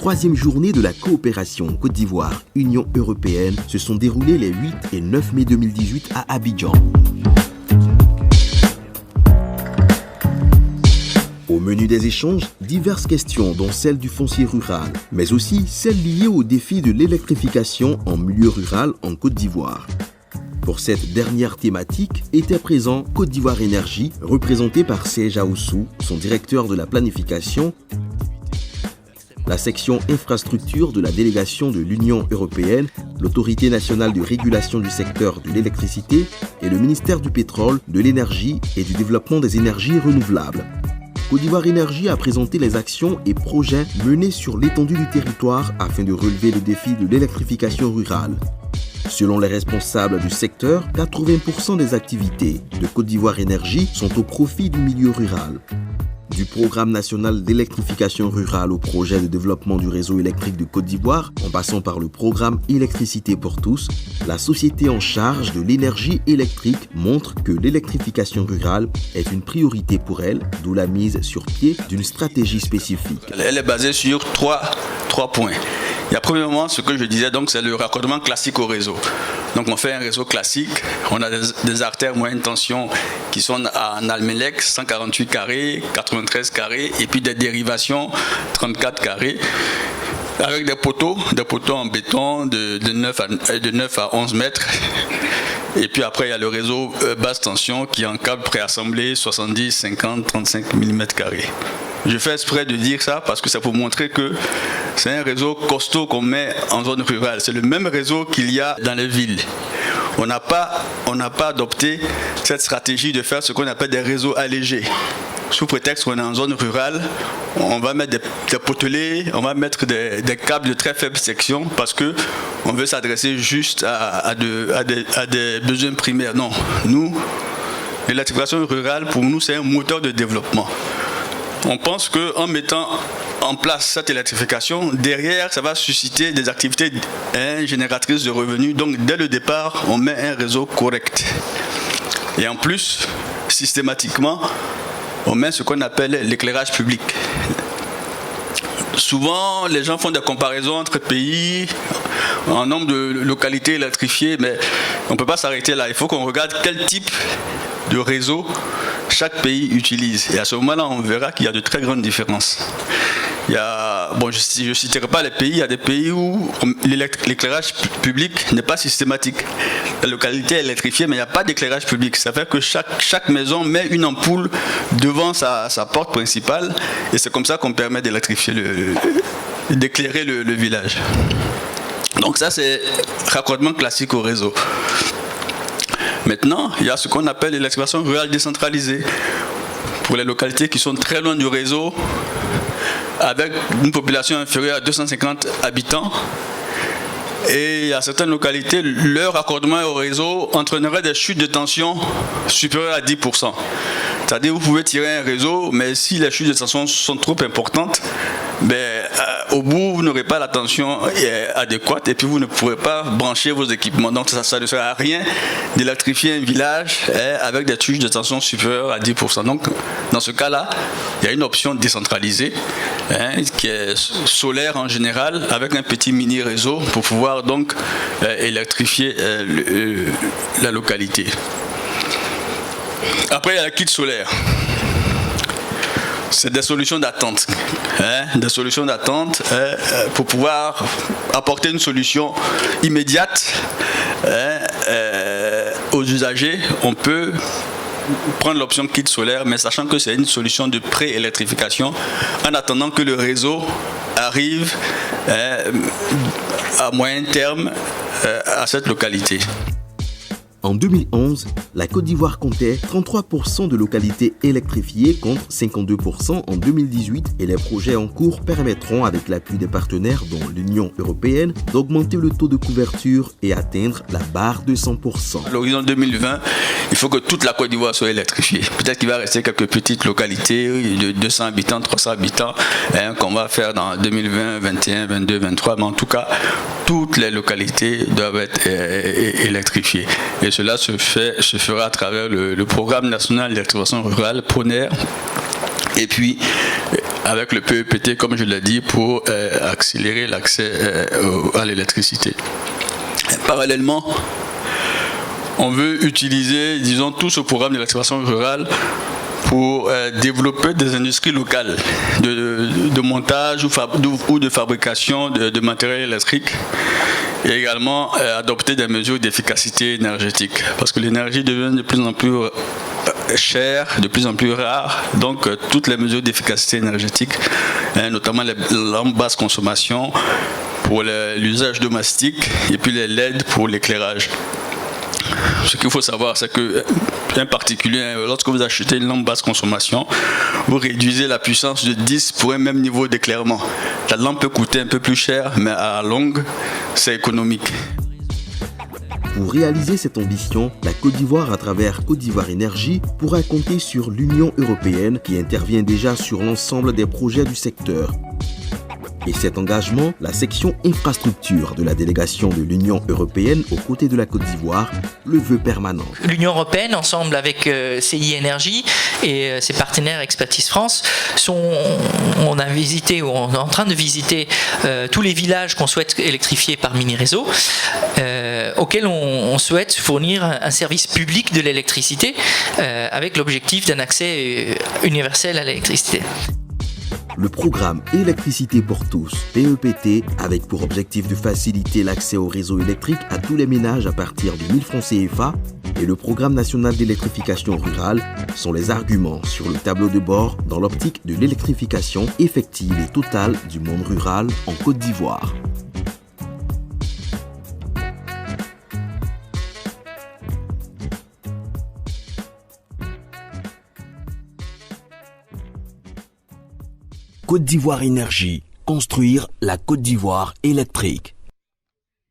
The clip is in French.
troisième journée de la coopération Côte d'Ivoire-Union européenne se sont déroulées les 8 et 9 mai 2018 à Abidjan. Au menu des échanges, diverses questions dont celle du foncier rural, mais aussi celles liées au défi de l'électrification en milieu rural en Côte d'Ivoire. Pour cette dernière thématique, était présent Côte d'Ivoire Énergie, représenté par Serge Aoussou, son directeur de la planification, la section infrastructure de la délégation de l'Union européenne, l'Autorité nationale de régulation du secteur de l'électricité et le ministère du pétrole, de l'énergie et du développement des énergies renouvelables. Côte d'Ivoire Énergie a présenté les actions et projets menés sur l'étendue du territoire afin de relever le défi de l'électrification rurale. Selon les responsables du secteur, 80% des activités de Côte d'Ivoire Énergie sont au profit du milieu rural. Du programme national d'électrification rurale au projet de développement du réseau électrique de Côte d'Ivoire, en passant par le programme Électricité pour tous, la société en charge de l'énergie électrique montre que l'électrification rurale est une priorité pour elle, d'où la mise sur pied d'une stratégie spécifique. Elle est basée sur trois points. Il y a premièrement ce que je disais, donc c'est le raccordement classique au réseau. Donc on fait un réseau classique, on a des artères moyenne tension qui sont en Almelec, 148 carrés, 93 carrés, et puis des dérivations, 34 carrés, avec des poteaux en béton de 9 à 11 mètres. Et puis après, il y a le réseau basse tension qui est en câble préassemblé 70, 50, 35 mm carrés. Je fais exprès de dire ça parce que c'est pour montrer que c'est un réseau costaud qu'on met en zone rurale. C'est le même réseau qu'il y a dans les villes. On n'a pas adopté cette stratégie de faire ce qu'on appelle des réseaux allégés. Sous prétexte qu'on est en zone rurale, on va mettre des potelets, on va mettre des câbles de très faible section parce qu'on veut s'adresser juste à des besoins primaires. Non, nous, l'électrification rurale, pour nous, c'est un moteur de développement. On pense qu'en mettant en place cette électrification, derrière, ça va susciter des activités génératrices de revenus. Donc, dès le départ, on met un réseau correct. Et en plus, systématiquement, on met ce qu'on appelle l'éclairage public. Souvent, les gens font des comparaisons entre pays, en nombre de localités électrifiées, mais on ne peut pas s'arrêter là. Il faut qu'on regarde quel type de réseau chaque pays utilise. Et à ce moment-là, on verra qu'il y a de très grandes différences. Je ne citerai pas les pays, il y a des pays où l'éclairage public n'est pas systématique. La localité est électrifiée, mais il n'y a pas d'éclairage public. Ça fait que chaque maison met une ampoule devant sa porte principale, et c'est comme ça qu'on permet d'électrifier, d'éclairer le village. Donc ça, c'est raccordement classique au réseau. Maintenant, il y a ce qu'on appelle l'électrification rurale décentralisée. Pour les localités qui sont très loin du réseau, avec une population inférieure à 250 habitants. Et il y a certaines localités, leur raccordement au réseau entraînerait des chutes de tension supérieures à 10%. C'est-à-dire que vous pouvez tirer un réseau, mais si les chutes de tension sont trop importantes, au bout, vous n'aurez pas la tension adéquate et puis vous ne pourrez pas brancher vos équipements. Donc ça ne sert à rien d'électrifier un village avec des chutes de tension supérieures à 10%. Donc dans ce cas-là, il y a une option décentralisée qui est solaire en général avec un petit mini réseau pour pouvoir donc électrifier la localité. Après, il y a la kit solaire. C'est des solutions d'attente. Pour pouvoir apporter une solution immédiate aux usagers. On peut prendre l'option kit solaire, mais sachant que c'est une solution de pré-électrification, en attendant que le réseau arrive à moyen terme à cette localité. En 2011, la Côte d'Ivoire comptait 33% de localités électrifiées contre 52% en 2018 et les projets en cours permettront, avec l'appui des partenaires dont l'Union européenne, d'augmenter le taux de couverture et atteindre la barre de 100%. À l'horizon 2020, il faut que toute la Côte d'Ivoire soit électrifiée. Peut-être qu'il va rester quelques petites localités de 200 habitants, 300 habitants qu'on va faire dans 2020, 2021, 2022, 2023, mais en tout cas, toutes les localités doivent être électrifiées. Et cela se fera à travers le programme national d'électrification rurale, PRONER, et puis avec le PEPT, comme je l'ai dit, pour accélérer l'accès à l'électricité. Parallèlement, on veut utiliser, disons, tout ce programme d'électrification rurale pour développer des industries locales de montage ou de fabrication de matériel électrique, et également adopter des mesures d'efficacité énergétique, parce que l'énergie devient de plus en plus chère, de plus en plus rare, donc toutes les mesures d'efficacité énergétique, notamment les lampes basse consommation pour l'usage domestique et puis les LED pour l'éclairage. Ce qu'il faut savoir, c'est que, en particulier, lorsque vous achetez une lampe basse consommation, vous réduisez la puissance de 10 pour un même niveau d'éclairement. La lampe peut coûter un peu plus cher, mais à la longue, c'est économique. Pour réaliser cette ambition, la Côte d'Ivoire, à travers Côte d'Ivoire Énergie, pourra compter sur l'Union européenne qui intervient déjà sur l'ensemble des projets du secteur. Et cet engagement, la section infrastructure de la délégation de l'Union européenne aux côtés de la Côte d'Ivoire le veut permanent. L'Union européenne, ensemble avec CI Énergie et ses partenaires Expertise France, on est en train de visiter tous les villages qu'on souhaite électrifier par mini-réseau, auxquels on souhaite fournir un service public de l'électricité avec l'objectif d'un accès universel à l'électricité. Le programme Électricité pour tous, PEPT, avec pour objectif de faciliter l'accès au réseau électrique à tous les ménages à partir de 1000 francs CFA, et le programme national d'électrification rurale sont les arguments sur le tableau de bord dans l'optique de l'électrification effective et totale du monde rural en Côte d'Ivoire. Côte d'Ivoire Énergie, construire la Côte d'Ivoire électrique.